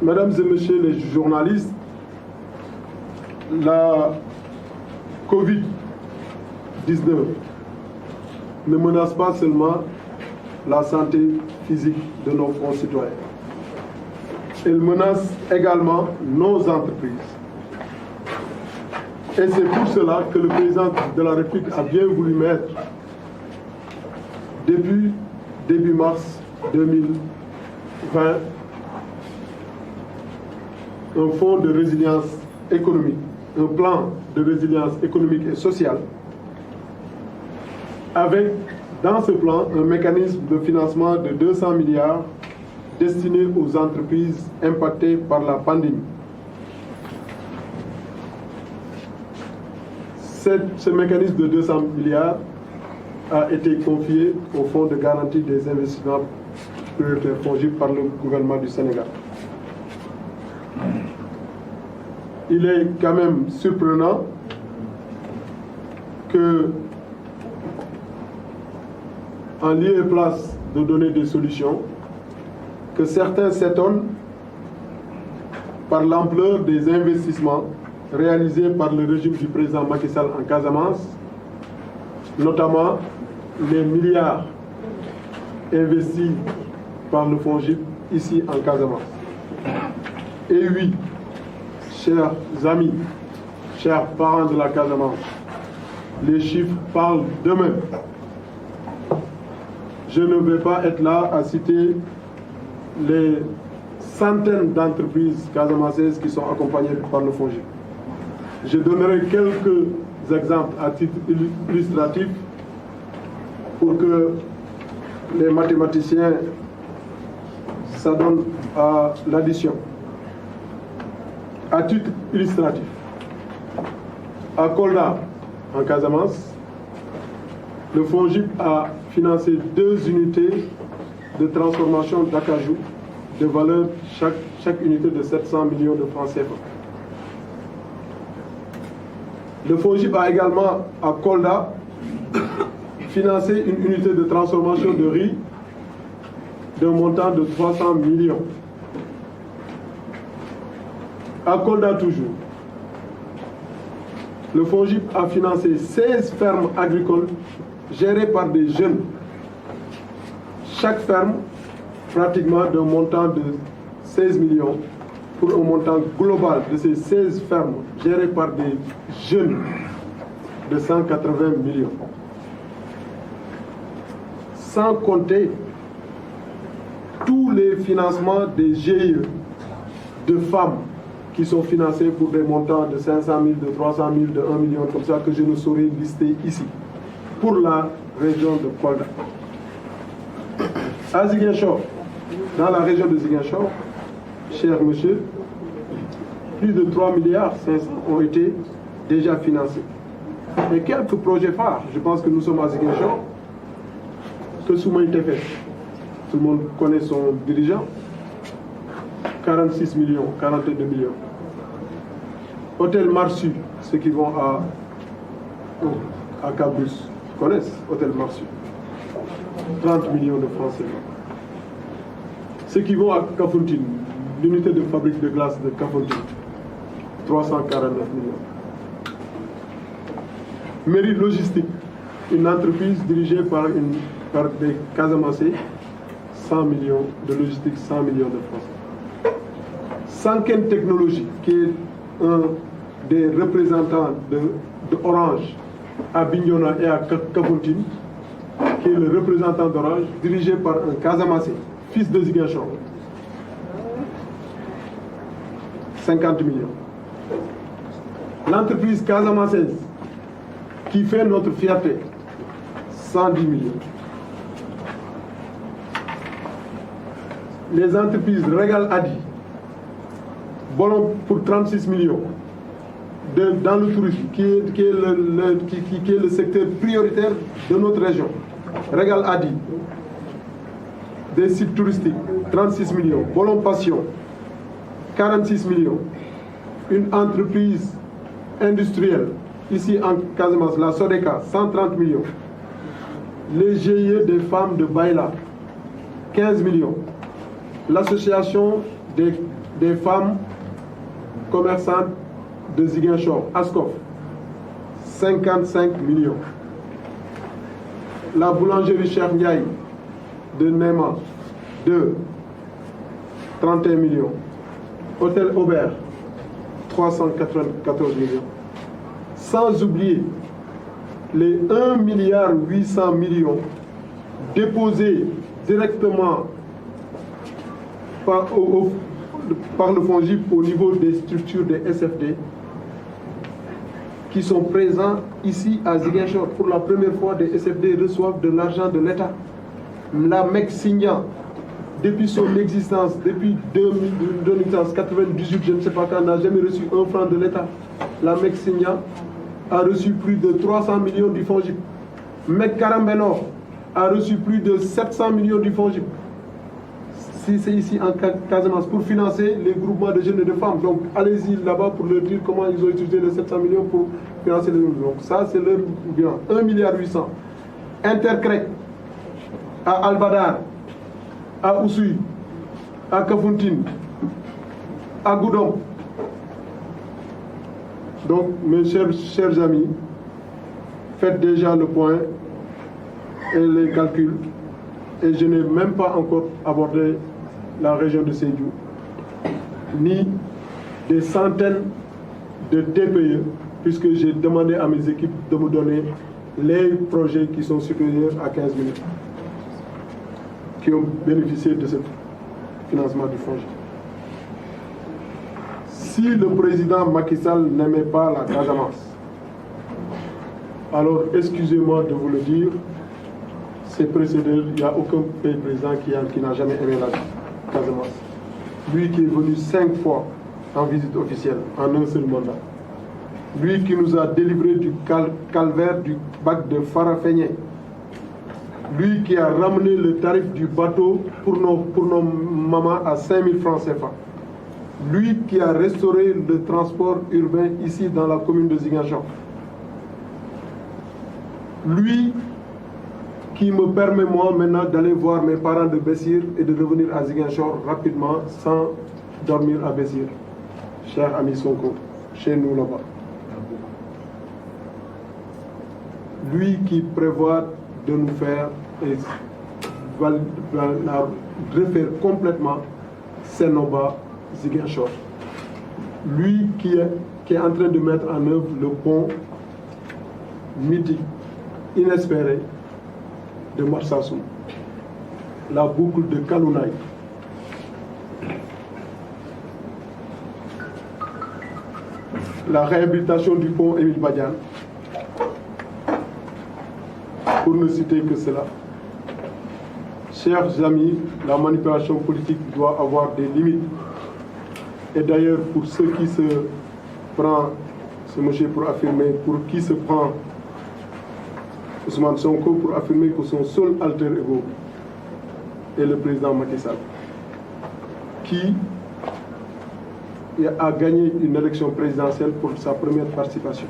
Mesdames et messieurs les journalistes, la Covid-19 ne menace pas seulement la santé physique de nos concitoyens. Elle menace également nos entreprises. Et c'est pour cela que le président de la République a bien voulu mettre, depuis début mars 2020, un fonds de résilience économique, un plan de résilience économique et sociale, avec dans ce plan un mécanisme de financement de 200 milliards destiné aux entreprises impactées par la pandémie. Ce mécanisme de 200 milliards a été confié au Fonds de garantie des investissements prioritaires FONGIP par le gouvernement du Sénégal. Il est quand même surprenant que, en lieu et place de donner des solutions, que certains s'étonnent par l'ampleur des investissements réalisés par le régime du président Macky Sall en Casamance, notamment les milliards investis par le FONGIP ici en Casamance. Et oui, chers amis, chers parents de la Casamance, les chiffres parlent d'eux-mêmes. Je ne vais pas être là à citer les centaines d'entreprises casamançaises qui sont accompagnées par le FONGIP. Je donnerai quelques exemples à titre illustratif pour que les mathématiciens s'adonnent à l'addition. À titre illustratif, à Kolda, en Casamance, le FONGIP a financé 2 unités de transformation d'acajou de valeur chaque unité de 700 millions de francs CFA. Le FONGIP a également, à Kolda, financé une unité de transformation de riz d'un montant de 300 millions. À Kolda toujours, le FONGIP a financé 16 fermes agricoles gérées par des jeunes. Chaque ferme, pratiquement d'un montant de 16 millions, pour un montant global de ces 16 fermes gérées par des jeunes de 180 millions. Sans compter tous les financements des GIE de femmes qui sont financés pour des montants de 500 000, de 300 000, de 1 million, comme ça, que je ne saurais lister ici, pour la région de Kolda. À Ziguinchor, dans la région de Ziguinchor, cher monsieur, plus de 3 milliards 500 ont été déjà financés. Et quelques projets phares, je pense que nous sommes à Ziguinchor, que Soumaï Tefes, tout le monde connaît son dirigeant, 46 millions, 42 millions. Hôtel Marsu, ceux qui vont à Cabrus connaissent Hôtel Marsu, 30 millions de francs CFA. Ceux qui vont à Kafountine, l'unité de fabrique de glace de Kafountine, 349 millions. Mairie Logistique, une entreprise dirigée par des Casamancés, 100 millions de logistique, 100 millions de francs. Sanken Technologies, qui est un des représentants de Orange à Bignona et à Kafountine, qui est le représentant d'Orange, dirigé par un Casamancé, fils de Ziguinchor, 50 millions. L'entreprise casamançaise, qui fait notre fierté, 110 millions. Les entreprises Regal Adi, Bolon pour 36 millions, dans le tourisme, qui est le secteur prioritaire de notre région. Regal Adi, des sites touristiques, 36 millions. Bolon Passion, 46 millions. Une entreprise industrielle, ici en Casamance, la Sodeka, 130 millions. Les GIE des femmes de Baïla, 15 millions. L'association des femmes commerçantes de Ziguinchor, Ascof, 55 millions. La boulangerie Cheikh Ndiaye de Nema, 31 millions. Hôtel Aubert, 394 millions. Sans oublier les 1,8 milliard déposés directement par le FONGIP au niveau des structures des SFD qui sont présents ici à Ziguinchor. Pour la première fois, des SFD reçoivent de l'argent de l'État. La MEC Signa, depuis son existence, depuis 1998, je ne sais pas quand, n'a jamais reçu un franc de l'État. La MEC Signa a reçu plus de 300 millions du FONGIP. MEC Karambénor a reçu plus de 700 millions du FONGIP. Si c'est ici en Casamance, pour financer les groupements de jeunes et de femmes. Donc allez-y là-bas pour leur dire comment ils ont utilisé les 700 millions pour financer les groupements. Donc ça, c'est leur bilan. 1,8 milliard. Intercrec, à Albadar, à Oussouy, à Kafountine, à Goudon. Donc, mes chers amis, faites déjà le point et les calculs. Et je n'ai même pas encore abordé la région de Sédhiou, ni des centaines de TPE, puisque j'ai demandé à mes équipes de me donner les projets qui sont supérieurs à 15 minutes, qui ont bénéficié de ce financement du FONGIP. Si le président Macky Sall n'aimait pas la Casamance, alors excusez-moi de vous le dire, c'est précédent, il n'y a aucun pays président qui n'a jamais aimé la Casamance. Lui qui est venu 5 fois en visite officielle, en un seul mandat. Lui qui nous a délivré du calvaire du bac de Farafenye. Lui qui a ramené le tarif du bateau pour nos mamans à 5 000 francs CFA. Lui qui a restauré le transport urbain ici dans la commune de Ziguinchor. Lui qui me permet moi maintenant d'aller voir mes parents de Bessir et de revenir à Ziguinchor rapidement sans dormir à Bessir. Cher ami Sonko, chez nous là-bas. Lui qui prévoit de nous faire et refaire complètement Sénoba, Ziguinchor. Lui qui est en train de mettre en œuvre le pont mythique, inespéré, de Marsassoum, la boucle de Kalounaï, la réhabilitation du pont Émile Badian, pour ne citer que cela. Chers amis, la manipulation politique doit avoir des limites. Et d'ailleurs, pour ceux qui se prend ce monsieur pour affirmer, pour qui se prend Ousmane Sonko pour affirmer que son seul alter ego est le président Macky Sall, qui a gagné une élection présidentielle pour sa première participation.